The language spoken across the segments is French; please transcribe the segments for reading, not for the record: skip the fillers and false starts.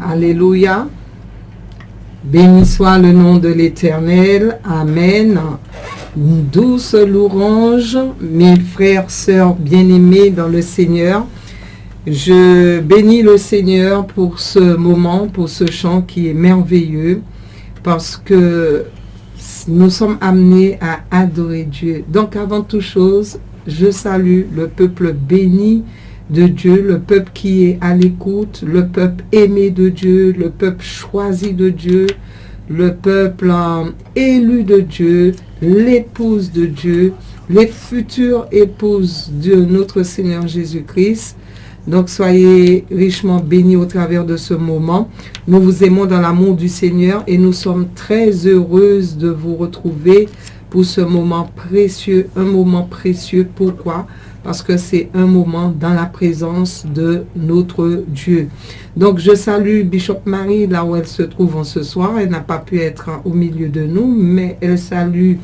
Alléluia. Béni soit le nom de l'Éternel. Amen. Une douce louange, mes frères, sœurs bien-aimés dans le Seigneur. Je bénis le Seigneur pour ce moment, pour ce chant qui est merveilleux, parce que nous sommes amenés à adorer Dieu. Donc avant toute chose, je salue le peuple béni de Dieu, le peuple qui est à l'écoute, le peuple aimé de Dieu, le peuple choisi de Dieu, le peuple élu de Dieu, l'épouse de Dieu, les futures épouses de notre Seigneur Jésus-Christ. Donc soyez richement bénis au travers de ce moment. Nous vous aimons dans l'amour du Seigneur et nous sommes très heureuses de vous retrouver pour ce moment précieux, un moment précieux. Pourquoi? Parce que c'est un moment dans la présence de notre Dieu. Donc je salue Bishop Marie là où elle se trouve en ce soir. Elle n'a pas pu être au milieu de nous, mais elle salue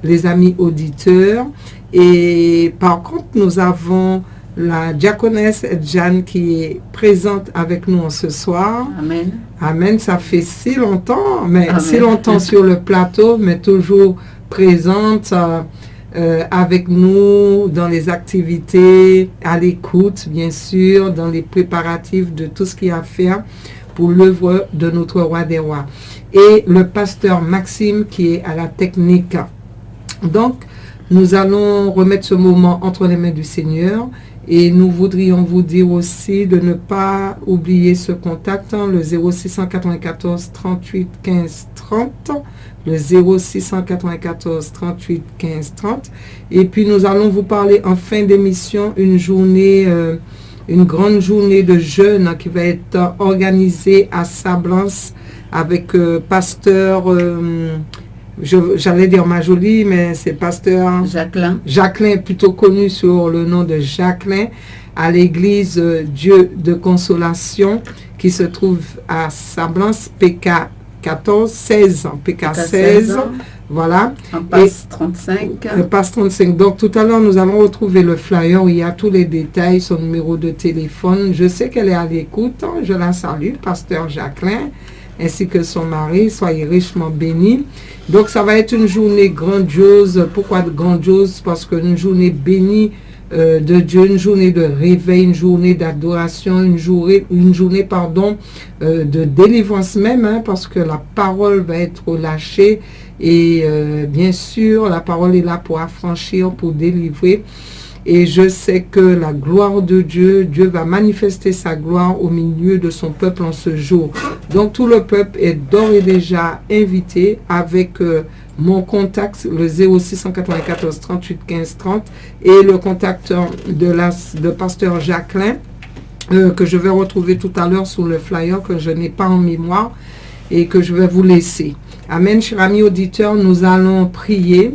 les amis auditeurs. Et par contre, nous avons la diaconesse Jeanne qui est présente avec nous en ce soir. Amen. Amen. Ça fait si longtemps, mais Amen. Si longtemps sur le plateau, mais toujours présente avec nous dans les activités, à l'écoute, bien sûr, dans les préparatifs de tout ce qu'il y a à faire pour l'œuvre de notre roi des rois. Et le pasteur Maxime qui est à la technique. Donc, nous allons remettre ce moment entre les mains du Seigneur et nous voudrions vous dire aussi de ne pas oublier ce contact, le 0694 38 15 30, le 0694 38 15 30. Et puis nous allons vous parler en fin d'émission une journée, une grande journée de jeûne qui va être organisée à Sablance avec pasteur... j'allais dire Majolie, mais c'est pasteur Jacqueline, plutôt connu sur le nom de Jacqueline, à l'église Dieu de Consolation, qui se trouve à Sablance, PK 16, voilà. En passe 35. Passe 35. Donc tout à l'heure, nous allons retrouver le flyer où il y a tous les détails, son numéro de téléphone. Je sais qu'elle est à l'écoute, je la salue, pasteur Jacqueline, ainsi que son mari. Soyez richement bénis. Donc ça va être une journée grandiose. Pourquoi grandiose? Parce qu'une journée bénie de Dieu, une journée de réveil, une journée d'adoration, une journée de délivrance même, parce que la parole va être lâchée et bien sûr la parole est là pour affranchir, pour délivrer. Et je sais que la gloire de Dieu, Dieu va manifester sa gloire au milieu de son peuple en ce jour. Donc tout le peuple est d'ores et déjà invité avec mon contact, le 0694 38 15 30 et le contact de pasteur Jacqueline que je vais retrouver tout à l'heure sur le flyer que je n'ai pas en mémoire et que je vais vous laisser. Amen, chers amis auditeurs, nous allons prier.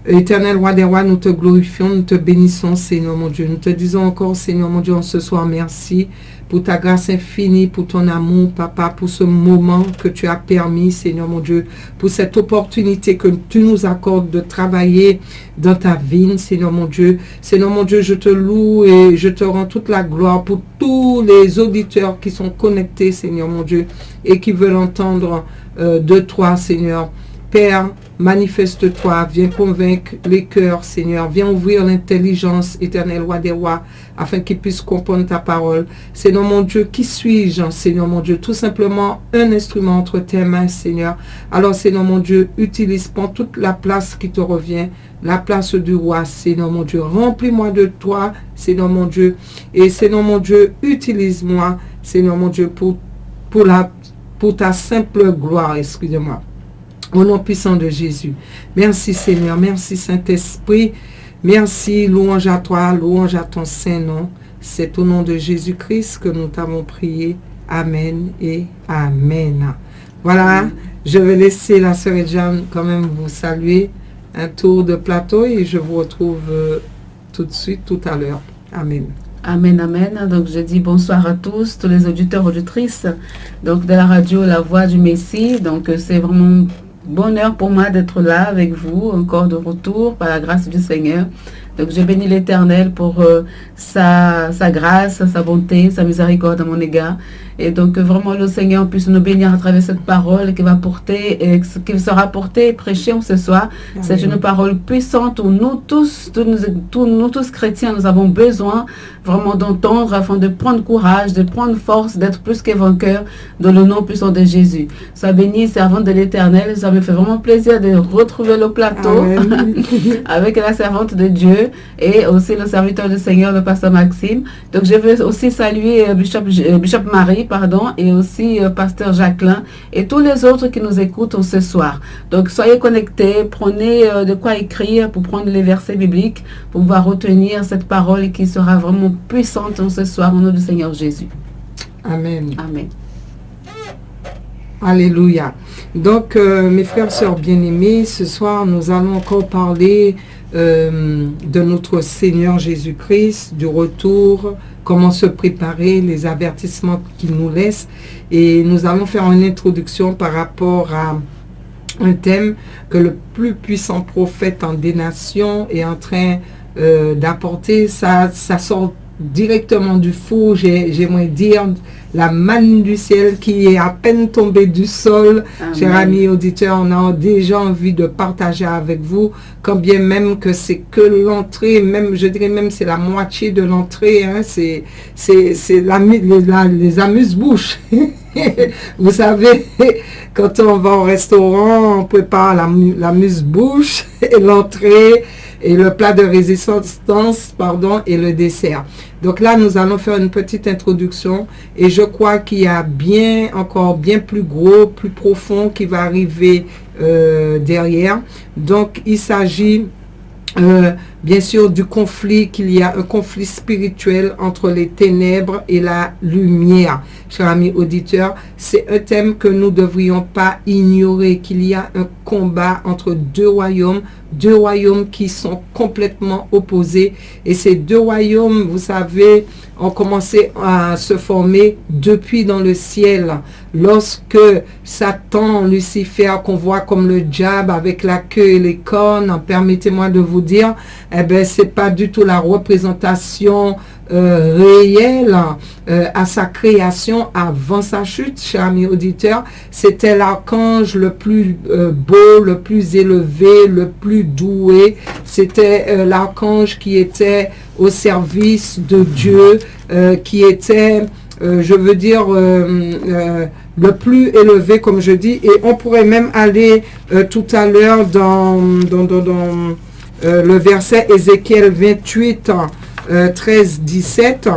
Éternel roi des rois, nous te glorifions, nous te bénissons, Seigneur mon Dieu. Nous te disons encore, Seigneur mon Dieu, en ce soir, merci pour ta grâce infinie, pour ton amour, Papa, pour ce moment que tu as permis, Seigneur mon Dieu, pour cette opportunité que tu nous accordes de travailler dans ta vigne, Seigneur mon Dieu. Seigneur mon Dieu, je te loue et je te rends toute la gloire pour tous les auditeurs qui sont connectés, Seigneur mon Dieu, et qui veulent entendre de toi, Seigneur. Père, manifeste-toi, viens convaincre les cœurs, Seigneur. Viens ouvrir l'intelligence, éternel roi des rois, afin qu'ils puissent comprendre ta parole. Seigneur mon Dieu, qui suis-je, Seigneur mon Dieu? Tout simplement un instrument entre tes mains, Seigneur. Alors, Seigneur mon Dieu, utilise, prends toute la place qui te revient, la place du roi, Seigneur mon Dieu. Remplis-moi de toi, Seigneur mon Dieu. Et Seigneur mon Dieu, utilise-moi, Seigneur mon Dieu, pour ta simple gloire, excusez-moi. Au nom puissant de Jésus. Merci Seigneur, merci Saint-Esprit. Merci, louange à toi, louange à ton Saint-Nom. C'est au nom de Jésus-Christ que nous t'avons prié. Amen et Amen. Voilà, je vais laisser la sœur Jeanne quand même vous saluer. Un tour de plateau et je vous retrouve tout de suite, tout à l'heure. Amen. Amen, amen. Donc je dis bonsoir à tous les auditeurs, auditrices donc de la radio La Voix du Messie. Donc c'est vraiment bonheur pour moi d'être là avec vous, encore de retour par la grâce du Seigneur. Donc je bénis l'Éternel pour sa grâce, sa bonté, sa miséricorde à mon égard. Et donc vraiment le Seigneur puisse nous bénir à travers cette parole qui va porter, et qui sera portée et prêchée ce soir. Amen. C'est une parole puissante où nous tous chrétiens, nous avons besoin vraiment d'entendre afin de prendre courage, de prendre force, d'être plus que vainqueurs dans le nom puissant de Jésus. Sois béni, servante de l'Éternel. Ça me fait vraiment plaisir de retrouver le plateau avec la servante de Dieu et aussi le serviteur du Seigneur, le pasteur Maxime. Donc je veux aussi saluer Bishop Marie, et aussi pasteur Jacqueline et tous les autres qui nous écoutent ce soir. Donc soyez connectés, prenez de quoi écrire pour prendre les versets bibliques, pour pouvoir retenir cette parole qui sera vraiment puissante ce soir au nom du Seigneur Jésus. Amen. Amen. Alléluia. Donc, mes frères et sœurs bien-aimés, ce soir, nous allons encore parler de notre Seigneur Jésus-Christ, du retour, comment se préparer, les avertissements qu'il nous laisse. Et nous allons faire une introduction par rapport à un thème que le plus puissant prophète en des nations est en train d'apporter. Ça sort directement du four, j'aimerais dire, la manne du ciel qui est à peine tombée du sol. Amen. Chers amis auditeurs, on a déjà envie de partager avec vous, quand bien même que c'est que l'entrée, même je dirais même c'est la moitié de l'entrée, hein, c'est les amuse-bouches. Vous savez, quand on va au restaurant, on prépare l'amuse-bouche et l'entrée et le plat de résistance, et le dessert. Donc là, nous allons faire une petite introduction et je crois qu'il y a encore bien plus gros, plus profond qui va arriver derrière. Donc, il s'agit bien sûr du conflit, qu'il y a un conflit spirituel entre les ténèbres et la lumière. Chers amis auditeurs, c'est un thème que nous ne devrions pas ignorer, qu'il y a un combat entre deux royaumes qui sont complètement opposés. Et ces deux royaumes, vous savez, ont commencé à se former depuis dans le ciel. Lorsque Satan, Lucifer, qu'on voit comme le diable avec la queue et les cornes, permettez-moi de vous dire, c'est pas du tout la représentation réelle à sa création avant sa chute, chers amis auditeurs. C'était l'archange le plus beau, le plus élevé, le plus doué. C'était l'archange qui était au service de Dieu, qui était, je veux dire, le plus élevé, comme je dis. Et on pourrait même aller tout à l'heure dans le verset Ézéchiel 28, 13-17,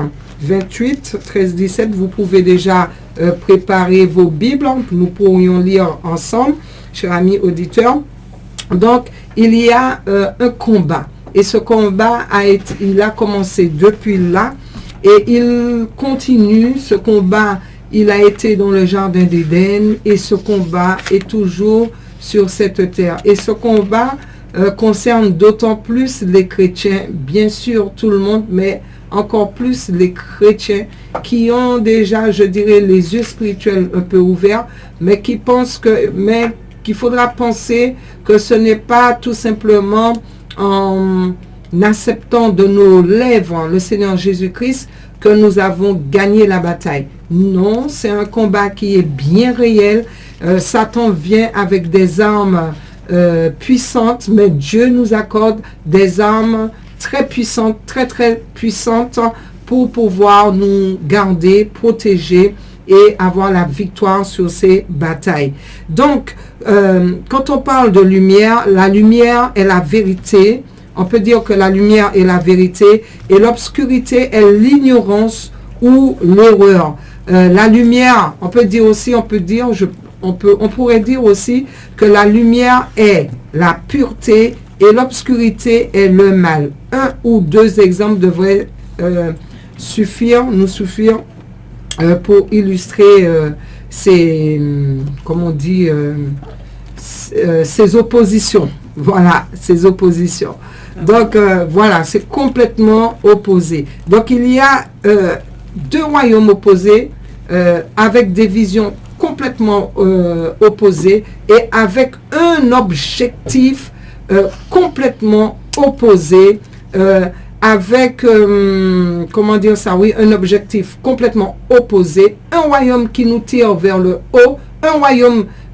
28, 13-17, vous pouvez déjà préparer vos Bibles, nous pourrions lire ensemble, chers amis auditeurs. Donc, il y a un combat, et ce combat il a commencé depuis là, et il continue, ce combat, il a été dans le jardin d'Éden, et ce combat est toujours sur cette terre, et ce combat concerne d'autant plus les chrétiens, bien sûr tout le monde, mais encore plus les chrétiens qui ont déjà, je dirais, les yeux spirituels un peu ouverts, mais qui pensent qu'il faudra penser que ce n'est pas tout simplement en acceptant de nos lèvres le Seigneur Jésus-Christ que nous avons gagné la bataille. Non, c'est un combat qui est bien réel. Satan vient avec des armes puissantes, mais Dieu nous accorde des armes très puissantes, très puissantes pour pouvoir nous garder, protéger et avoir la victoire sur ces batailles. Donc, quand on parle de lumière, la lumière est la vérité. On peut dire que la lumière est la vérité et l'obscurité est l'ignorance ou l'erreur. La lumière, on pourrait dire aussi que la lumière est la pureté et l'obscurité est le mal. Un ou deux exemples devraient nous suffire pour illustrer ces oppositions. Voilà, ces oppositions. Donc, voilà, c'est complètement opposé. Donc, il y a deux royaumes opposés avec des visions complètement opposées et avec un objectif complètement opposé avec, comment dire ça, oui, un objectif complètement opposé, un royaume qui nous tire vers le haut,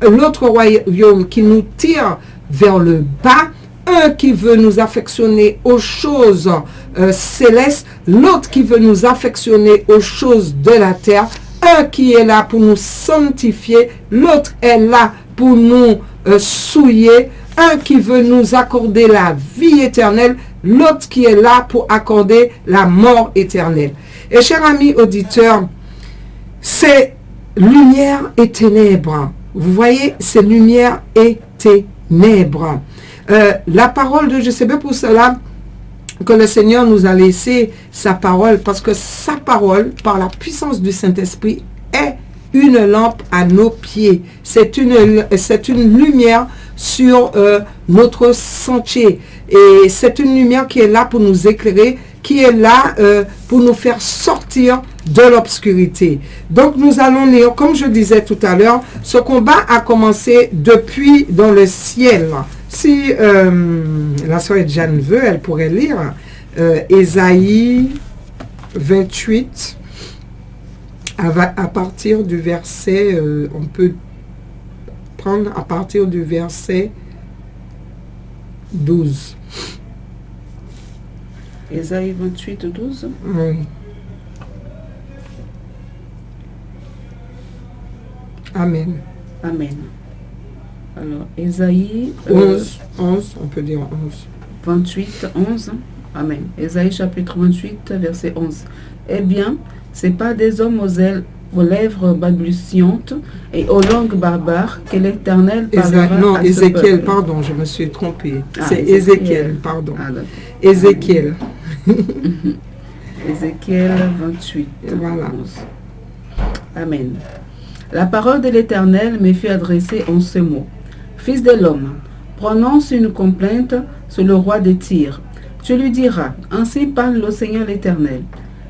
l'autre royaume qui nous tire vers le bas, un qui veut nous affectionner aux choses célestes, l'autre qui veut nous affectionner aux choses de la terre, un qui est là pour nous sanctifier, l'autre est là pour nous souiller, un qui veut nous accorder la vie éternelle, l'autre qui est là pour accorder la mort éternelle. Et chers amis auditeurs, c'est lumière et ténèbres. Vous voyez, c'est lumière et ténèbres. La parole de Dieu, c'est bien pour cela que le Seigneur nous a laissé sa parole, parce que sa parole, par la puissance du Saint-Esprit, est une lampe à nos pieds. C'est une lumière sur notre sentier. Et c'est une lumière qui est là pour nous éclairer, qui est là pour nous faire sortir de l'obscurité. Donc nous allons lire, comme je disais tout à l'heure, ce combat a commencé depuis dans le ciel. Si la sœur Jeanne veut, elle pourrait lire Ésaïe 28, à partir du verset, on peut prendre à partir du verset 12. Ésaïe 28, 12. Oui. Amen. Amen. Alors, Ésaïe 11, on peut dire 11. 28, 11. Amen. Ésaïe chapitre 28, verset 11. Eh bien, c'est pas des hommes aux lèvres balbutiantes et aux langues barbares que l'Éternel parlera non, à Ézéchiel, ce peuple. pardon, je me suis trompée. Ah, c'est Ézéchiel, pardon. Ah, Ézéchiel. Ézéchiel 28, Voilà. 11. Amen. La parole de l'Éternel me fut adressée en ce mot. Fils de l'homme, prononce une complainte sur le roi de Tyr. Tu lui diras, ainsi parle le Seigneur l'Éternel.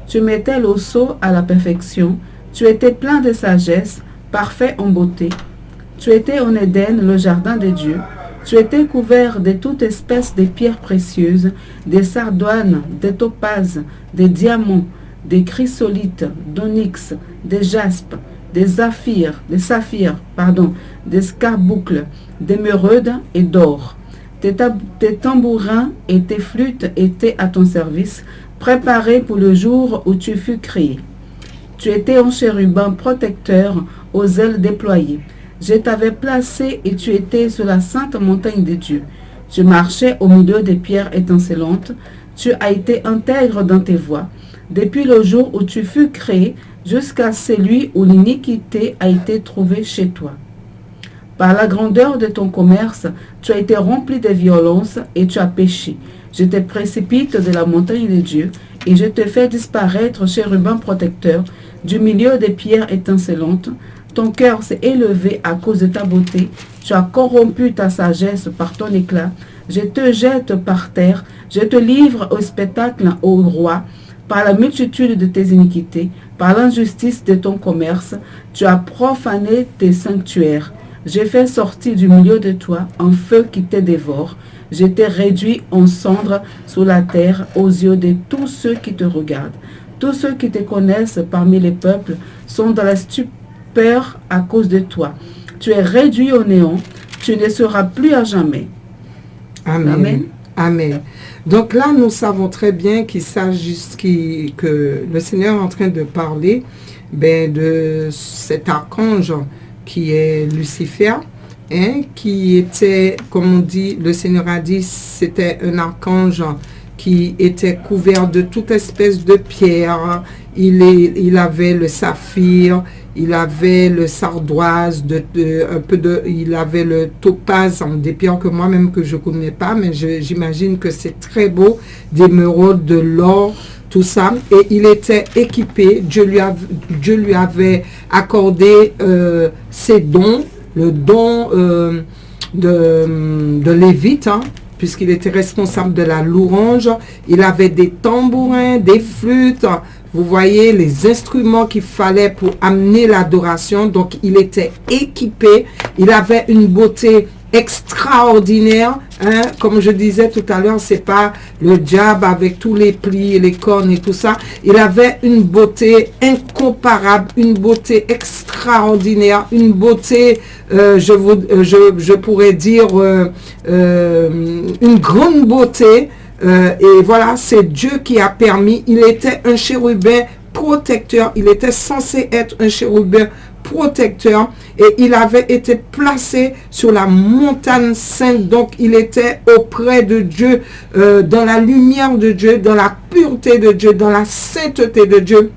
Tu mettais le sceau à la perfection, tu étais plein de sagesse, parfait en beauté. Tu étais en Éden, le jardin de Dieu. Tu étais couvert de toute espèce de pierres précieuses, des sardoines, des topazes, des diamants, des chrysolites, d'onyx, des jaspes, des saphirs, des scarboucles, d'émeraudes et d'or. Tes tambourins et tes flûtes étaient à ton service, préparés pour le jour où tu fus créé. Tu étais un chérubin protecteur aux ailes déployées. Je t'avais placé et tu étais sur la sainte montagne de Dieu. Tu marchais au milieu des pierres étincelantes. Tu as été intègre dans tes voies, depuis le jour où tu fus créé jusqu'à celui où l'iniquité a été trouvée chez toi. Par la grandeur de ton commerce, tu as été rempli de violence et tu as péché. Je te précipite de la montagne de Dieu et je te fais disparaître, chérubin protecteur, du milieu des pierres étincelantes. Ton cœur s'est élevé à cause de ta beauté. Tu as corrompu ta sagesse par ton éclat. Je te jette par terre. Je te livre au spectacle au roi. Par la multitude de tes iniquités, par l'injustice de ton commerce, tu as profané tes sanctuaires. J'ai fait sortir du milieu de toi un feu qui te dévore. Je t'ai réduit en cendres sous la terre aux yeux de tous ceux qui te regardent. Tous ceux qui te connaissent parmi les peuples sont dans la stupeur à cause de toi. Tu es réduit au néant. Tu ne seras plus à jamais. Amen. Amen. Amen. Donc là, nous savons très bien qu'il s'agit que le Seigneur est en train de parler de cet archange qui est Lucifer, hein, qui était, comme on dit, le Seigneur a dit, c'était un archange qui était couvert de toute espèce de pierre. Il avait le saphir, il avait le sardoise, il avait le topaz, des pierres que moi-même que je ne connais pas, mais j'imagine que c'est très beau, d'émeraude, de l'or, tout ça. Et il était équipé, Dieu lui avait accordé ses dons, le don de Lévite, hein, puisqu'il était responsable de la louange. Il avait des tambourins, des flûtes, vous voyez, les instruments qu'il fallait pour amener l'adoration. Donc, il était équipé. Il avait une beauté extraordinaire. Hein, comme je disais tout à l'heure, c'est pas le diable avec tous les plis et les cornes et tout ça. Il avait une beauté incomparable, une beauté extraordinaire, une beauté, je pourrais dire, une grande beauté. Et voilà, c'est Dieu qui a permis. Il était un chérubin protecteur. Il était censé être un chérubin protecteur et il avait été placé sur la montagne sainte. Donc il était auprès de Dieu, dans la lumière de Dieu, dans la pureté de Dieu, dans la sainteté de Dieu.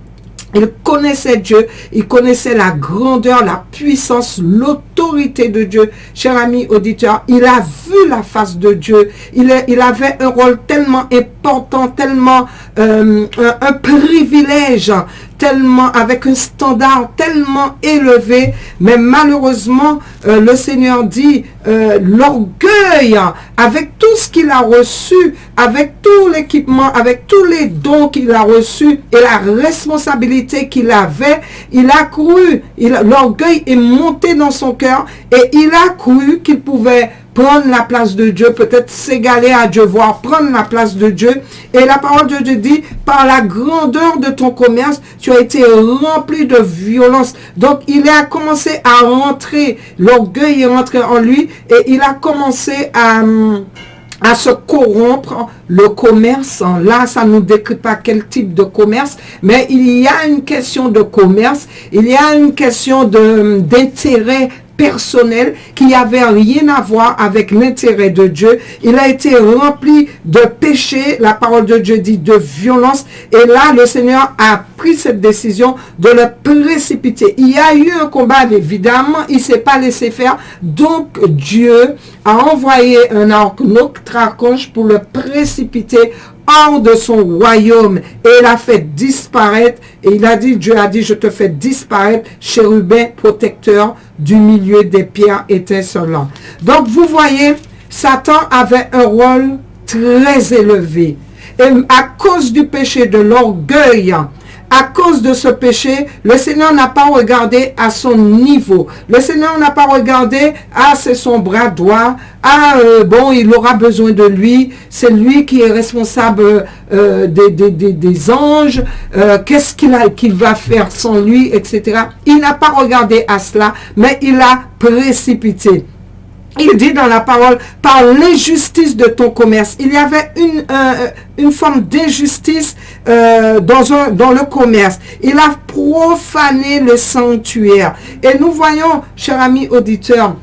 Il connaissait Dieu, il connaissait la grandeur, la puissance, l'autorité de Dieu. Cher ami auditeur, il a vu la face de Dieu. Il avait un rôle tellement important, tellement un privilège, tellement avec un standard tellement élevé. Mais malheureusement, le Seigneur dit, l'orgueil, avec tout ce qu'il a reçu, avec tout l'équipement, avec tous les dons qu'il a reçus et la responsabilité qu'il avait, il a cru, l'orgueil est monté dans son cœur et il a cru qu'il pouvait prendre la place de Dieu, peut-être s'égaler à Dieu, voire prendre la place de Dieu. Et la parole de Dieu dit, par la grandeur de ton commerce, tu as été rempli de violence. Donc, il a commencé à rentrer, l'orgueil est rentré en lui, et il a commencé à se corrompre. Le commerce, là ça ne nous décrit pas quel type de commerce, mais il y a une question de commerce, il y a une question d'intérêt personnel qui n'avait rien à voir avec l'intérêt de Dieu. Il a été rempli de péché, la parole de Dieu dit de violence, et là le Seigneur a pris cette décision de le précipiter. Il y a eu un combat, évidemment, il ne s'est pas laissé faire, donc Dieu a envoyé un autre archange pour le précipiter hors de son royaume, et il a fait disparaître, et il a dit, Dieu a dit, je te fais disparaître, chérubin protecteur du milieu des pierres étincelantes. Donc vous voyez, Satan avait un rôle très élevé, et à cause du péché de l'orgueil, à cause de ce péché, le Seigneur n'a pas regardé à son niveau. Le Seigneur n'a pas regardé, c'est son bras droit, bon, il aura besoin de lui, c'est lui qui est responsable des anges, qu'est-ce qu'il va faire sans lui, etc. Il n'a pas regardé à cela, mais il a précipité. Il dit dans la parole, par l'injustice de ton commerce. Il y avait une forme d'injustice dans le commerce. Il a profané le sanctuaire. Et nous voyons, cher ami auditeur,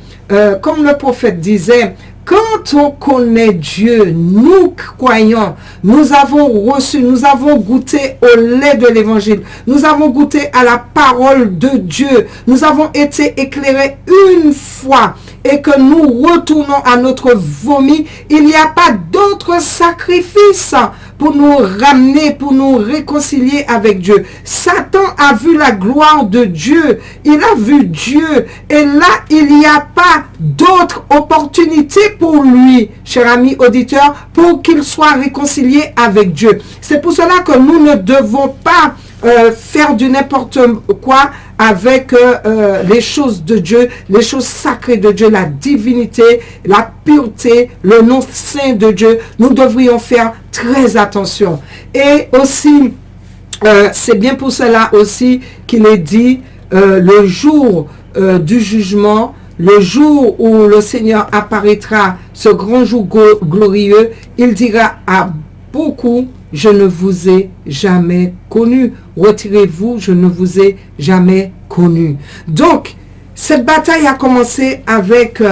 comme le prophète disait, quand on connaît Dieu, nous croyons, nous avons reçu, nous avons goûté au lait de l'évangile, nous avons goûté à la parole de Dieu, nous avons été éclairés une fois et que nous retournons à notre vomi, il n'y a pas d'autre sacrifice pour nous ramener, pour nous réconcilier avec Dieu. Satan a vu la gloire de Dieu, il a vu Dieu, et là, il n'y a pas d'autre opportunité pour lui, cher ami auditeur, pour qu'il soit réconcilié avec Dieu. C'est pour cela que nous ne devons pas faire du n'importe quoi avec les choses de Dieu, les choses sacrées de Dieu, la divinité, la pureté, le nom saint de Dieu. Nous devrions faire très attention. Et aussi, c'est bien pour cela aussi qu'il est dit, le jour du jugement, le jour où le Seigneur apparaîtra, ce grand jour glorieux, il dira à beaucoup, je ne vous ai jamais connu. Retirez-vous, je ne vous ai jamais connu. Donc, cette bataille a commencé avec,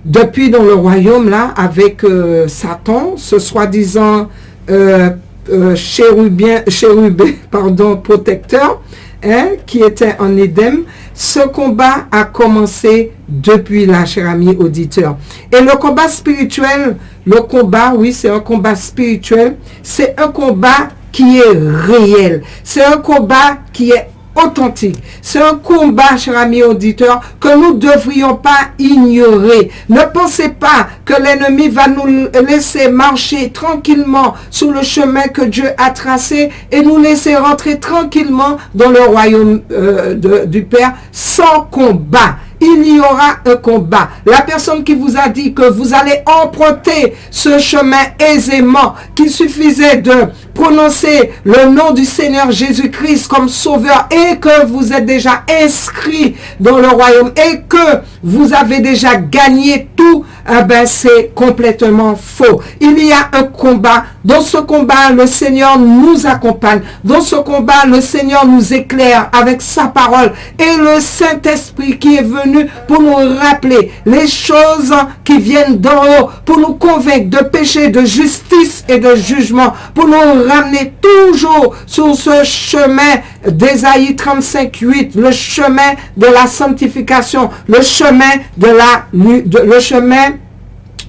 depuis dans le royaume, là, avec Satan, ce soi-disant chérubin, protecteur, qui était en Éden. Ce combat a commencé depuis là, cher ami auditeur. Et le combat spirituel, oui, c'est un combat spirituel, c'est un combat qui est réel, c'est un combat qui est authentique. C'est un combat, cher ami auditeur, que nous ne devrions pas ignorer. Ne pensez pas que l'ennemi va nous laisser marcher tranquillement sur le chemin que Dieu a tracé et nous laisser rentrer tranquillement dans le royaume du Père sans combat. il y aura un combat. La personne qui vous a dit que vous allez emprunter ce chemin aisément, qu'il suffisait de prononcer le nom du Seigneur Jésus-Christ comme sauveur et que vous êtes déjà inscrit dans le royaume et que vous avez déjà gagné tout, eh ben c'est complètement faux. Il y a un combat. Dans ce combat, le Seigneur nous accompagne. Dans ce combat, le Seigneur nous éclaire avec sa parole et le Saint-Esprit qui est venu pour nous rappeler les choses qui viennent d'en haut, pour nous convaincre de péché, de justice et de jugement, pour nous ramener toujours sur ce chemin d'Ésaïe 35:8, le chemin de la sanctification, le chemin le chemin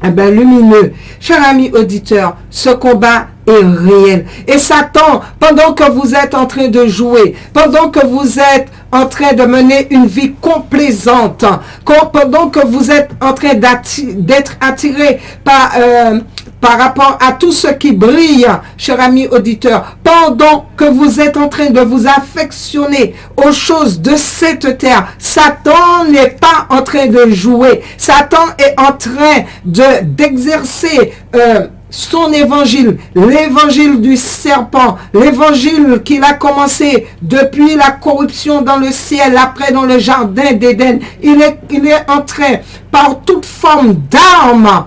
lumineux. Chers amis auditeurs, ce combat est réel. Et Satan, pendant que vous êtes en train de jouer, pendant que vous êtes en train de mener une vie complaisante, pendant que vous êtes en train d'être attiré par rapport à tout ce qui brille, chers amis auditeurs, pendant que vous êtes en train de vous affectionner aux choses de cette terre, Satan n'est pas en train de jouer. Satan est en train d'exercer son évangile, l'évangile du serpent, l'évangile qu'il a commencé depuis la corruption dans le ciel, après dans le jardin d'Éden. Il est en train, par toute forme d'armes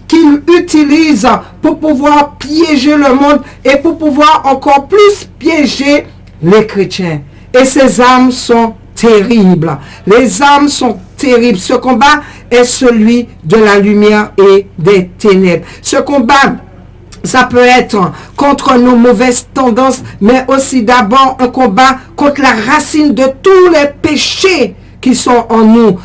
qu'il utilise pour pouvoir piéger le monde et pour pouvoir encore plus piéger les chrétiens. Et ces armes sont terribles. Les armes sont terribles. Ce combat est celui de la lumière et des ténèbres. Ce combat, ça peut être contre nos mauvaises tendances, mais aussi d'abord un combat contre la racine de tous les péchés qui sont en nous.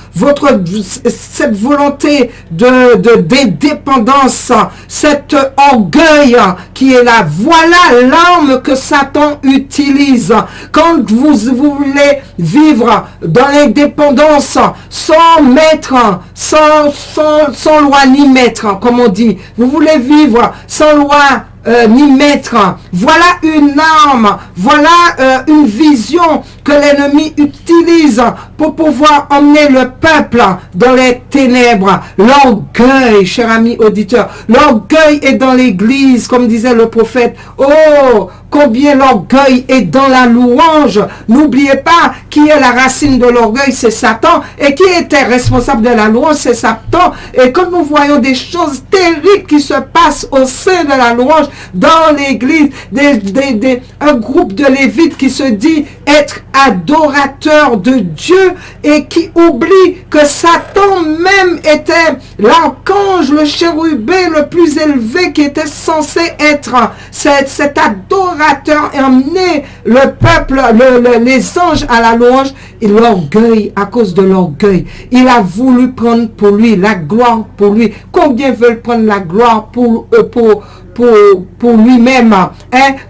Cette volonté d'indépendance, cet orgueil qui est là. Voilà l'arme que Satan utilise. Quand vous voulez vivre dans l'indépendance, sans maître, sans loi ni maître, comme on dit. Vous voulez vivre sans loi ni maître. Voilà une arme, voilà une vision que l'ennemi utilise pour pouvoir emmener le peuple dans les ténèbres. L'orgueil, cher ami auditeur, l'orgueil est dans l'église, comme disait le prophète. Oh, combien l'orgueil est dans la louange. N'oubliez pas qui est la racine de l'orgueil, c'est Satan. Et qui était responsable de la louange, c'est Satan. Et quand nous voyons des choses terribles qui se passent au sein de la louange, dans l'église, un groupe de lévites qui se dit être adorateur de Dieu et qui oublie que Satan même était l'archange, le chérubin le plus élevé qui était censé être cet adorateur et emmener le peuple, les anges à la louange. Et l'orgueil, à cause de l'orgueil, il a voulu prendre pour lui la gloire pour lui. Combien veulent prendre la gloire pour lui-même, hein?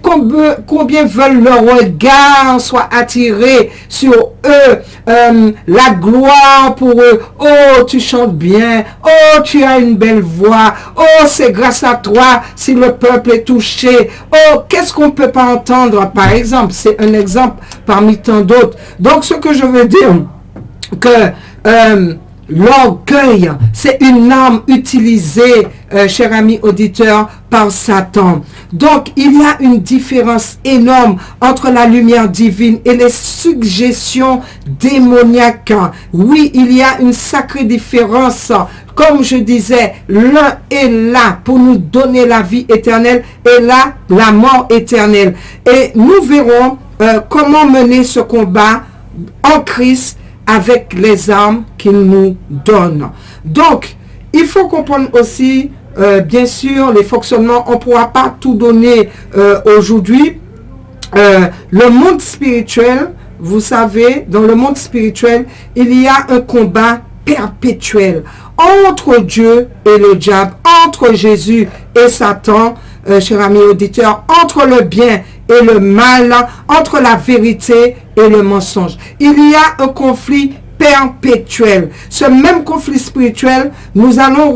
Combien veulent leur regard soit attiré sur eux, la gloire pour eux. Oh, tu chantes bien, oh, tu as une belle voix, oh, c'est grâce à toi si le peuple est touché. Oh, qu'est-ce qu'on ne peut pas entendre, par exemple? C'est un exemple parmi tant d'autres. Donc, ce que je veux dire, que l'orgueil, c'est une arme utilisée, cher ami auditeur, par Satan. Donc, il y a une différence énorme entre la lumière divine et les suggestions démoniaques. Oui, il y a une sacrée différence. Comme je disais, l'un est là pour nous donner la vie éternelle et là, la mort éternelle. Et nous verrons comment mener ce combat en Christ avec les armes qu'il nous donne. Donc, il faut comprendre aussi, bien sûr, les fonctionnements. On ne pourra pas tout donner aujourd'hui. Le monde spirituel, vous savez, dans le monde spirituel, il y a un combat perpétuel entre Dieu et le diable, entre Jésus et Satan, cher ami auditeur, entre le bien et le mal, entre la vérité et le mensonge. Il y a un conflit perpétuel. Ce même conflit spirituel, nous allons,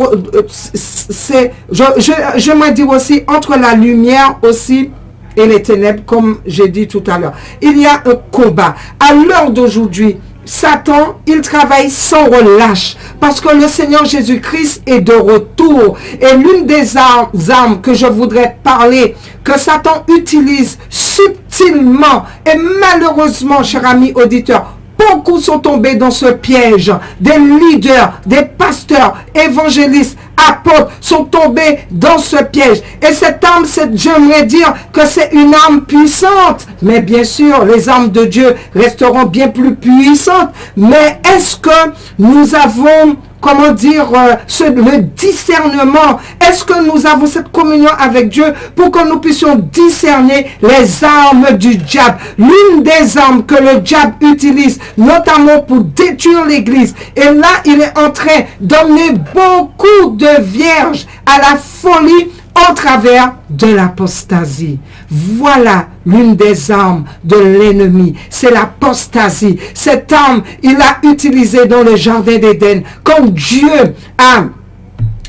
j'aimerais dire aussi, entre la lumière aussi et les ténèbres, comme j'ai dit tout à l'heure. Il y a un combat. À l'heure d'aujourd'hui, Satan, il travaille sans relâche parce que le Seigneur Jésus-Christ est de retour. Et l'une des armes que je voudrais parler, que Satan utilise subtilement et malheureusement, cher ami auditeur, beaucoup sont tombés dans ce piège. Des leaders, des pasteurs, évangélistes, apôtres sont tombés dans ce piège. Et cette arme, j'aimerais dire que c'est une arme puissante. Mais bien sûr, les armes de Dieu resteront bien plus puissantes. Mais est-ce que nous avons, comment dire, le discernement? Est-ce que nous avons cette communion avec Dieu pour que nous puissions discerner les armes du diable? L'une des armes que le diable utilise, notamment pour détruire l'Église. Et là, il est en train d'emmener beaucoup de vierges à la folie au travers de l'apostasie. Voilà l'une des armes de l'ennemi, c'est l'apostasie. Cette arme, il l'a utilisée dans le jardin d'Éden. Quand Dieu a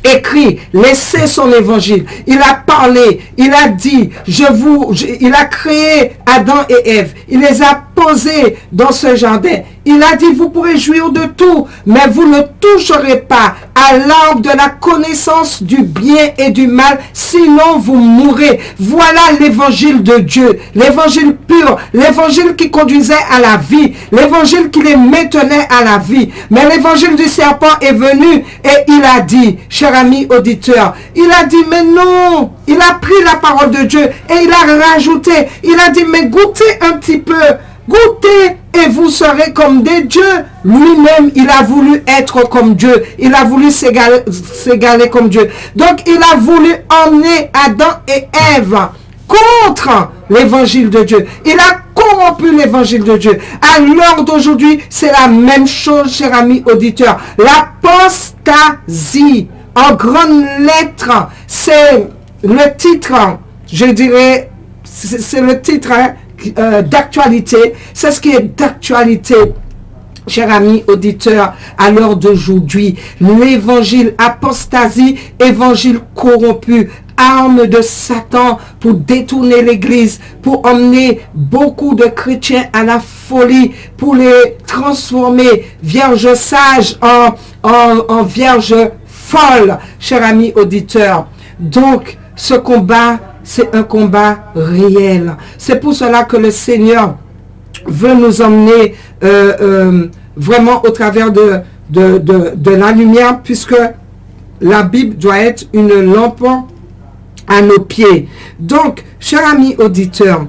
écrit, laissé son évangile, il a parlé, il a dit, il a créé Adam et Ève, il les a posés dans ce jardin. Il a dit, vous pourrez jouir de tout, mais vous ne toucherez pas à l'arbre de la connaissance du bien et du mal, sinon vous mourrez. Voilà l'évangile de Dieu, l'évangile pur, l'évangile qui conduisait à la vie, l'évangile qui les maintenait à la vie. Mais l'évangile du serpent est venu et il a dit, cher ami auditeur, il a dit, mais non, il a pris la parole de Dieu et il a rajouté, il a dit, mais goûtez un petit peu, goûtez et vous serez comme des dieux. Lui-même, il a voulu être comme Dieu. Il a voulu s'égaler comme Dieu. Donc, il a voulu emmener Adam et Ève contre l'évangile de Dieu. Il a corrompu l'évangile de Dieu. À l'heure d'aujourd'hui, c'est la même chose, cher ami auditeur. L'apostasie, en grandes lettres, c'est le titre, je dirais, c'est le titre d'actualité. C'est ce qui est d'actualité, cher ami auditeur, à l'heure d'aujourd'hui. L'évangile, apostasie, évangile corrompu, arme de Satan pour détourner l'Église, pour emmener beaucoup de chrétiens à la folie, pour les transformer vierges sages en vierges folles, cher ami auditeur. Donc, ce combat, c'est un combat réel. C'est pour cela que le Seigneur veut nous emmener vraiment au travers de la lumière, puisque la Bible doit être une lampe à nos pieds. Donc, chers amis auditeurs,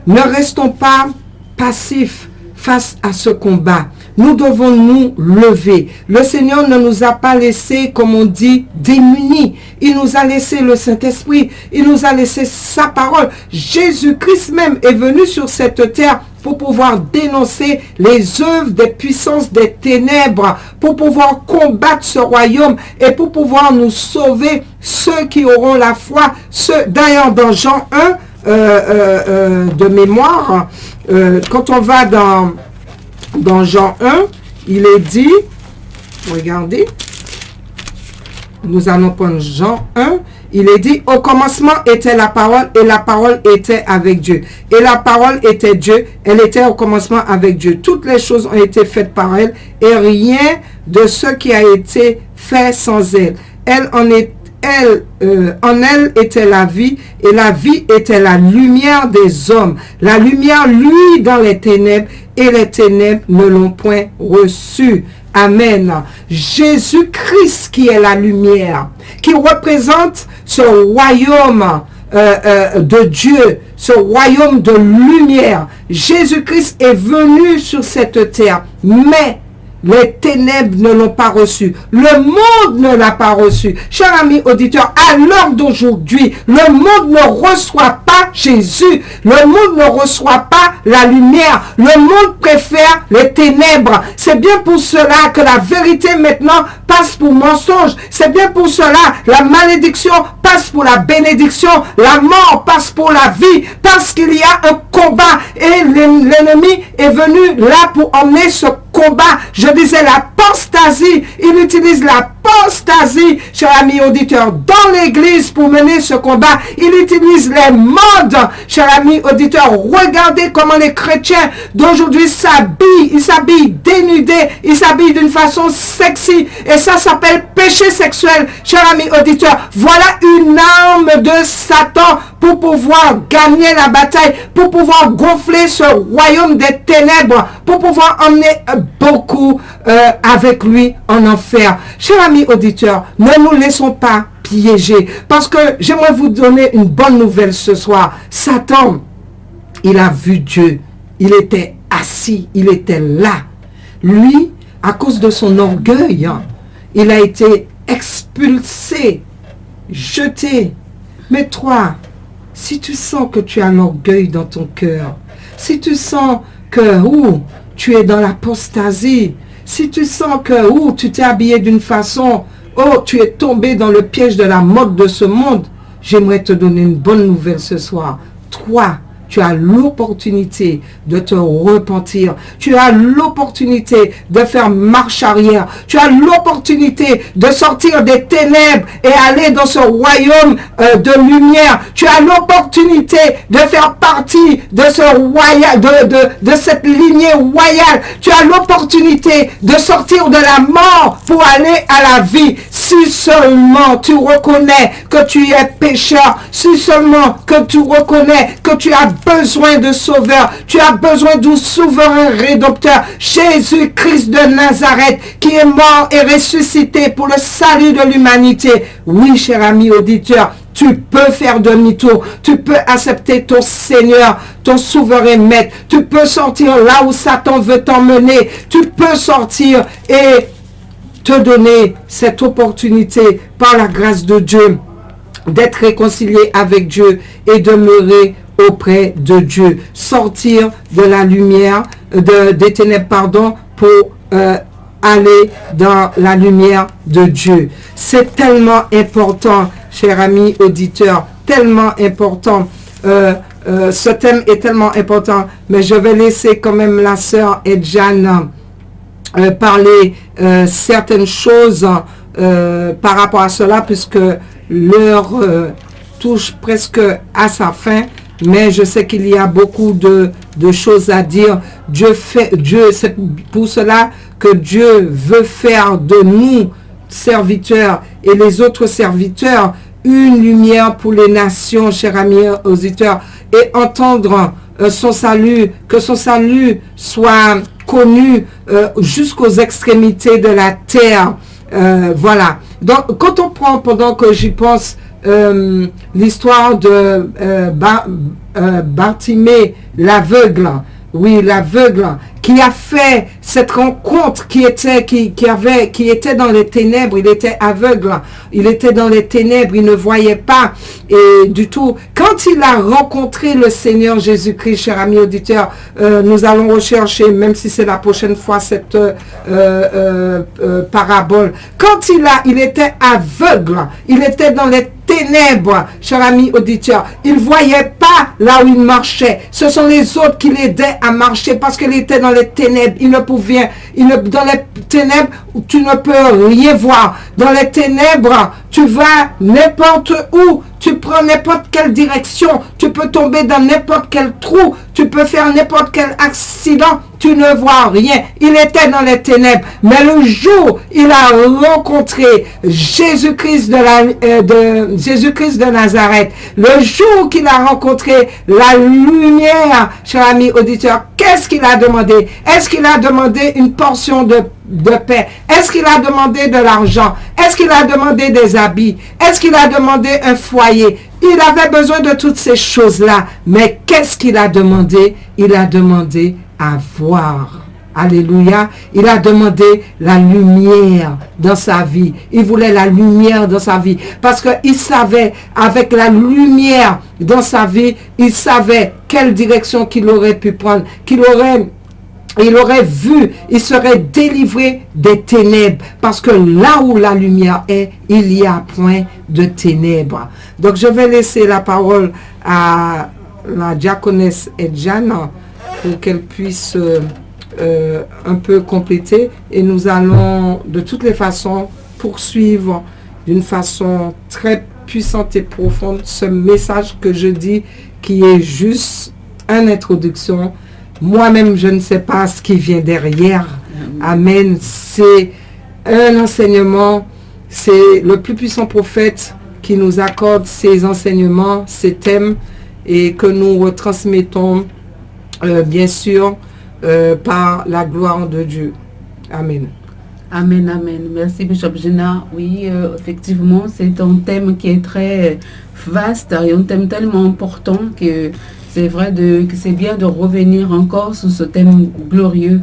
ne restons pas passifs face à ce combat. Nous devons nous lever. Le Seigneur ne nous a pas laissés, comme on dit, démunis. Il nous a laissé le Saint-Esprit. Il nous a laissé sa parole. Jésus-Christ même est venu sur cette terre pour pouvoir dénoncer les œuvres des puissances des ténèbres, pour pouvoir combattre ce royaume et pour pouvoir nous sauver, ceux qui auront la foi. D'ailleurs, dans Jean 1, de mémoire, quand on va dans Jean 1, il est dit, regardez, nous allons prendre Jean 1, il est dit, au commencement était la parole et la parole était avec Dieu. Et la parole était Dieu, elle était au commencement avec Dieu. Toutes les choses ont été faites par elle et rien de ce qui a été fait sans elle. En elle était la vie et la vie était la lumière des hommes. La lumière luit dans les ténèbres et les ténèbres ne l'ont point reçue. Amen. Jésus-Christ qui est la lumière, qui représente ce royaume de Dieu, ce royaume de lumière. Jésus-Christ est venu sur cette terre, mais les ténèbres ne l'ont pas reçu. Le monde ne l'a pas reçu. Cher ami auditeur, à l'heure d'aujourd'hui, le monde ne reçoit pas Jésus. Le monde ne reçoit pas la lumière. Le monde préfère les ténèbres. C'est bien pour cela que la vérité maintenant passe pour mensonge. C'est bien pour cela la malédiction passe pour la bénédiction. La mort passe pour la vie. Parce qu'il y a un combat et l'ennemi est venu là pour emmener ce combat. Je disais l'apostasie, il utilise la apostasie, cher ami auditeur, dans l'église pour mener ce combat. Il utilise les modes, cher ami auditeur. Regardez comment les chrétiens d'aujourd'hui s'habillent. Ils s'habillent dénudés, ils s'habillent d'une façon sexy. Et ça s'appelle péché sexuel, cher ami auditeur. Voilà une arme de Satan pour pouvoir gagner la bataille, pour pouvoir gonfler ce royaume des ténèbres, pour pouvoir emmener beaucoup avec lui en enfer. Cher ami auditeur, ne nous laissons pas piéger, parce que j'aimerais vous donner une bonne nouvelle ce soir. Satan, il a vu Dieu, il était assis, il était là. Lui, à cause de son orgueil, il a été expulsé, jeté. Mais toi, si tu sens que tu as un orgueil dans ton cœur, si tu sens que tu es dans l'apostasie, si tu sens que tu t'es habillé d'une façon, tu es tombé dans le piège de la mode de ce monde, j'aimerais te donner une bonne nouvelle ce soir. Toi, tu as l'opportunité de te repentir. Tu as l'opportunité de faire marche arrière. Tu as l'opportunité de sortir des ténèbres et aller dans ce royaume de lumière. Tu as l'opportunité de faire partie de ce royal, de cette lignée royale. Tu as l'opportunité de sortir de la mort pour aller à la vie. Si seulement tu reconnais que tu es pécheur, si seulement que tu reconnais que tu as besoin de sauveur, tu as besoin du souverain rédempteur, Jésus-Christ de Nazareth, qui est mort et ressuscité pour le salut de l'humanité. Oui, cher ami auditeur, tu peux faire demi-tour, tu peux accepter ton Seigneur, ton souverain maître, tu peux sortir là où Satan veut t'emmener, tu peux sortir et te donner cette opportunité par la grâce de Dieu d'être réconcilié avec Dieu et demeurer auprès de Dieu, sortir de la lumière, des ténèbres, pour aller dans la lumière de Dieu. C'est tellement important, cher ami auditeur, tellement important. Ce thème est tellement important, mais je vais laisser quand même la sœur Edjane parler certaines choses par rapport à cela, puisque l'heure touche presque à sa fin. Mais je sais qu'il y a beaucoup de choses à dire. Dieu, c'est pour cela que Dieu veut faire de nous, serviteurs, et les autres serviteurs, une lumière pour les nations, chers amis auditeurs, et entendre son salut, que son salut soit connu jusqu'aux extrémités de la terre. Voilà. Donc, quand on prend, pendant que j'y pense, l'histoire de Bartimée, l'aveugle, oui, l'aveugle, qui a fait cette rencontre, qui était dans les ténèbres, il était aveugle, il était dans les ténèbres, il ne voyait pas, et du tout. Quand il a rencontré le Seigneur Jésus-Christ, cher ami auditeur, nous allons rechercher, même si c'est la prochaine fois, cette parabole. Quand il était aveugle, il était dans les ténèbres, cher ami auditeur. Il ne voyait pas là où il marchait. Ce sont les autres qui l'aidaient à marcher parce qu'il était dans les ténèbres. Dans les ténèbres, tu ne peux rien voir. Dans les ténèbres, tu vas n'importe où. Tu prends n'importe quelle direction. Tu peux tomber dans n'importe quel trou. Tu peux faire n'importe quel accident. Tu ne vois rien. Il était dans les ténèbres. Mais le jour, il a rencontré Jésus-Christ Jésus-Christ de Nazareth. Le jour qu'il a rencontré la lumière, cher ami auditeur, qu'est-ce qu'il a demandé? Est-ce qu'il a demandé une portion de paix? Est-ce qu'il a demandé de l'argent? Est-ce qu'il a demandé des habits? Est-ce qu'il a demandé un foyer? Il avait besoin de toutes ces choses-là. Mais qu'est-ce qu'il a demandé? Il a demandé à voir. Alléluia. Il a demandé la lumière dans sa vie. Il voulait la lumière dans sa vie. Parce qu'il savait, avec la lumière dans sa vie, il savait quelle direction qu'il aurait pu prendre. Il aurait vu, il serait délivré des ténèbres. Parce que là où la lumière est, il n'y a point de ténèbres. Donc je vais laisser la parole à la diaconesse Edjane pour qu'elle puisse un peu compléter. Et nous allons de toutes les façons poursuivre d'une façon très puissante et profonde ce message que je dis qui est juste une introduction. Moi-même, je ne sais pas ce qui vient derrière. Amen. C'est un enseignement. C'est le plus puissant prophète qui nous accorde ces enseignements, ces thèmes, et que nous retransmettons, bien sûr, par la gloire de Dieu. Amen. Amen, amen. Merci, Bishop Gina. Oui, effectivement, c'est un thème qui est très vaste et un thème tellement important que c'est vrai que c'est bien de revenir encore sur ce thème glorieux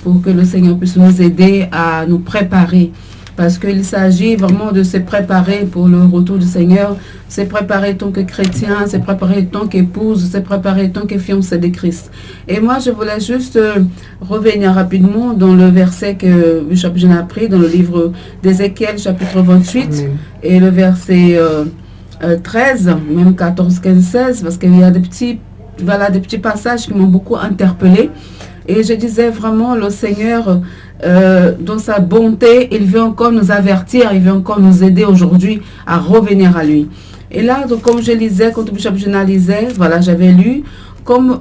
pour que le Seigneur puisse nous aider à nous préparer. Parce qu'il s'agit vraiment de se préparer pour le retour du Seigneur, se préparer en tant que chrétien, se préparer en tant qu'épouse, se préparer en tant que fiancée de Christ. Et moi, je voulais juste revenir rapidement dans le verset que Bishop Gina a pris dans le livre d'Ézéchiel, chapitre 28, et le verset 13, même 14, 15, 16, parce qu'il y a des petits passages qui m'ont beaucoup interpellé. Et je disais vraiment, le Seigneur, dans sa bonté, il veut encore nous avertir, il veut encore nous aider aujourd'hui à revenir à lui. Et là, donc, comme je lisais, quand Bishop Gina lisait, voilà, j'avais lu, comme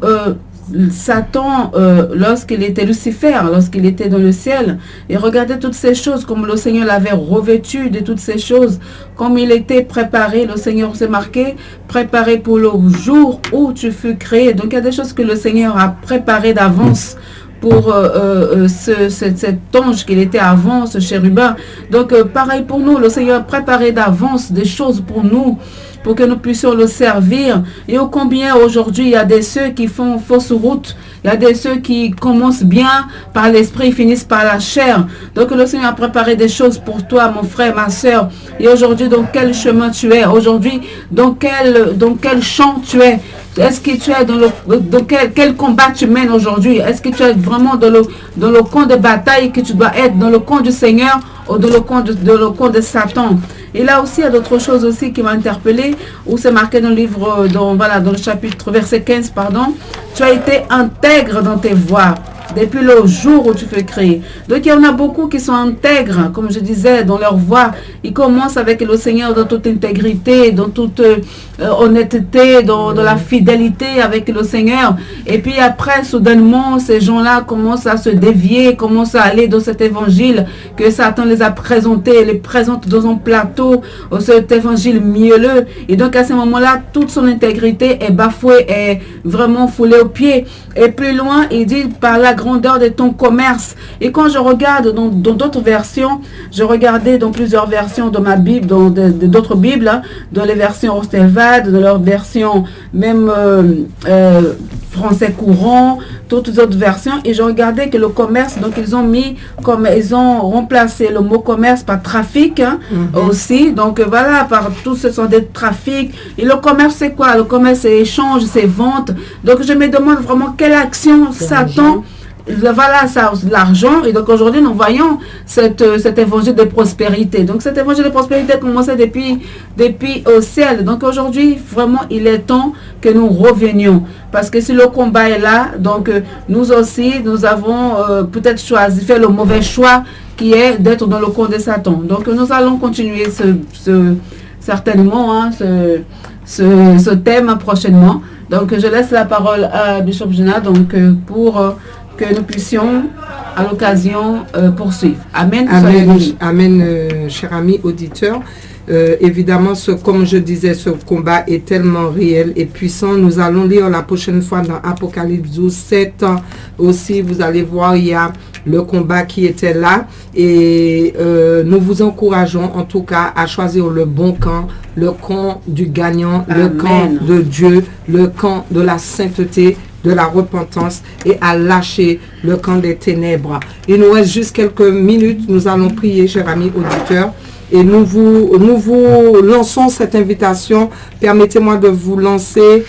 Satan, lorsqu'il était Lucifer, lorsqu'il était dans le ciel, il regardait toutes ces choses, comme le Seigneur l'avait revêtu de toutes ces choses, comme il était préparé, le Seigneur s'est marqué, préparé pour le jour où tu fus créé. Donc il y a des choses que le Seigneur a préparées d'avance pour cet ange qu'il était avant, ce chérubin. Donc pareil pour nous, le Seigneur a préparé d'avance des choses pour nous, pour que nous puissions le servir. Et ô combien aujourd'hui, il y a des ceux qui font fausse route, il y a des ceux qui commencent bien par l'esprit, finissent par la chair. Donc le Seigneur a préparé des choses pour toi, mon frère, ma soeur. Et aujourd'hui, dans quel chemin tu es? Aujourd'hui, dans quel champ tu es? Est-ce que tu es dans quel combat tu mènes aujourd'hui? Est-ce que tu es vraiment dans le camp de bataille que tu dois être, dans le camp du Seigneur ou dans le camp de Satan? Et là aussi, il y a d'autres choses aussi qui m'ont interpellé, où c'est marqué dans le livre, dans le chapitre, verset 15, pardon. Tu as été intègre dans tes voies depuis le jour où tu fais créer. Donc il y en a beaucoup qui sont intègres, comme je disais, dans leur voie. Ils commencent avec le Seigneur dans toute intégrité, dans toute honnêteté, dans la fidélité avec le Seigneur. Et puis après, soudainement, ces gens-là commencent à se dévier, commencent à aller dans cet évangile que Satan les a présenté, les présente dans un plateau, cet évangile mielleux. Et donc à ce moment-là, toute son intégrité est bafouée, est vraiment foulée aux pieds. Et plus loin, il dit par la grandeur de ton commerce. Et quand je regarde dans d'autres versions, je regardais dans plusieurs versions de ma Bible, dans d'autres Bibles, hein, dans les versions Ostelvad, dans leur version même français courant, toutes les autres versions, et je regardais que le commerce, donc ils ont remplacé le mot commerce par trafic, hein, aussi. Donc voilà, par tout ce sont des trafics. Et le commerce, c'est quoi? Le commerce, c'est échange, c'est vente. Donc je me demande vraiment quelle action Satan... Voilà, ça, l'argent. Et donc aujourd'hui, nous voyons cet évangile de prospérité. Donc cet évangile de prospérité a commencé depuis au ciel. Donc aujourd'hui, vraiment, il est temps que nous revenions. Parce que si le combat est là, donc nous aussi, nous avons peut-être fait le mauvais choix qui est d'être dans le camp de Satan. Donc nous allons continuer certainement hein, ce thème prochainement. Donc je laisse la parole à Bishop Gina donc, pour... que nous puissions, à l'occasion, poursuivre. Amen. Amen, amen, cher ami auditeur. Évidemment, comme je disais, ce combat est tellement réel et puissant. Nous allons lire la prochaine fois dans Apocalypse 12, 7 aussi. Vous allez voir, il y a le combat qui était là. Et nous vous encourageons en tout cas à choisir le bon camp, le camp du gagnant, Amen. Le camp de Dieu, le camp de la sainteté, de la repentance et à lâcher le camp des ténèbres. Il nous reste juste quelques minutes. Nous allons prier, chers amis auditeurs. Et nous vous lançons cette invitation. Permettez-moi de vous lancer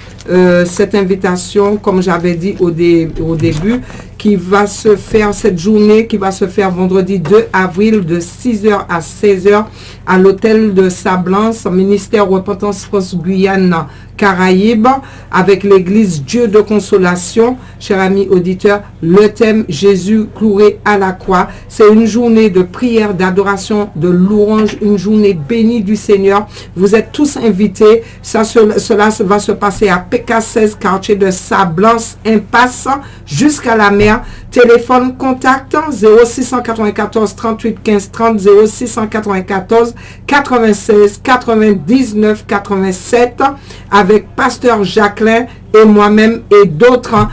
cette invitation, comme j'avais dit au début, qui va se faire, cette journée qui va se faire vendredi 2 avril de 6h à 16h à l'hôtel de Sablance, ministère Repentance France Guyane Caraïbes, avec l'église Dieu de Consolation. Chers amis auditeurs, le thème Jésus cloué à la croix. C'est une journée de prière, d'adoration, de louange, une journée bénie du Seigneur. Vous êtes tous invités. Cela va se passer à PK16, quartier de Sablance, Impasse, jusqu'à la mer. Téléphone contact 0694 38 15 30, 0694 96 99 87 avec Pasteur Jacqueline et moi-même et d'autres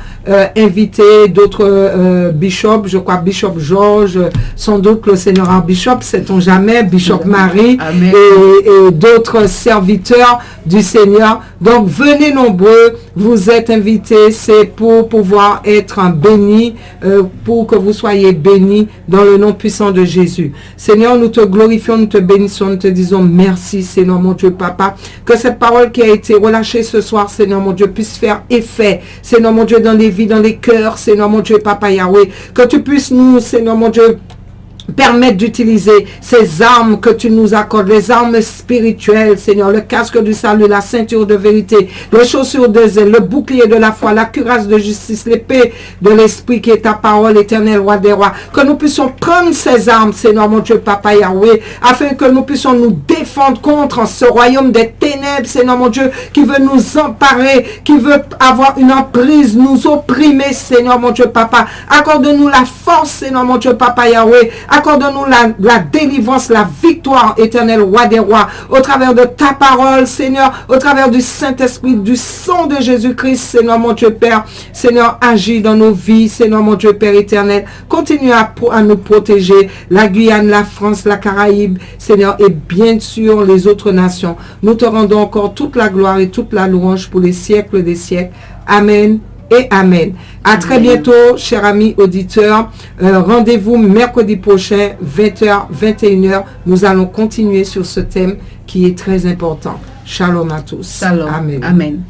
invités, d'autres bishops, je crois Bishop Georges, sans doute le Seigneur Bishop, sait-on jamais, Bishop Marie et d'autres serviteurs du Seigneur. Donc venez nombreux, vous êtes invités, c'est pour pouvoir être bénis, pour que vous soyez bénis dans le nom puissant de Jésus. Seigneur, nous te glorifions, nous te bénissons, nous te disons merci, Seigneur mon Dieu, Papa, que cette parole qui a été relâchée ce soir, Seigneur mon Dieu, puisse faire effet, Seigneur mon Dieu, dans les vies, dans les cœurs, Seigneur mon Dieu, Papa Yahweh, que tu puisses nous, Seigneur mon Dieu, permettre d'utiliser ces armes que tu nous accordes, les armes spirituelles, Seigneur, le casque du salut, la ceinture de vérité, les chaussures de zèle, le bouclier de la foi, la cuirasse de justice, l'épée de l'esprit qui est ta parole, éternel roi des rois, que nous puissions prendre ces armes, Seigneur mon Dieu, Papa Yahweh, afin que nous puissions nous défendre contre ce royaume des ténèbres, Seigneur mon Dieu, qui veut nous emparer, qui veut avoir une emprise, nous opprimer, Seigneur mon Dieu, Papa. Accorde-nous la force, Seigneur mon Dieu, Papa Yahweh. Accorde-nous la délivrance, la victoire, éternel roi des rois, au travers de ta parole, Seigneur, au travers du Saint-Esprit, du sang de Jésus-Christ, Seigneur mon Dieu Père. Seigneur, agis dans nos vies, Seigneur mon Dieu Père éternel. Continue à nous protéger, la Guyane, la France, la Caraïbe, Seigneur, et bien sûr les autres nations. Nous te rendons encore toute la gloire et toute la louange pour les siècles des siècles. Amen. Et amen. À très bientôt, chers amis auditeurs. Rendez-vous mercredi prochain, 20h, 21h. Nous allons continuer sur ce thème qui est très important. Shalom à tous. Shalom. Amen. Amen.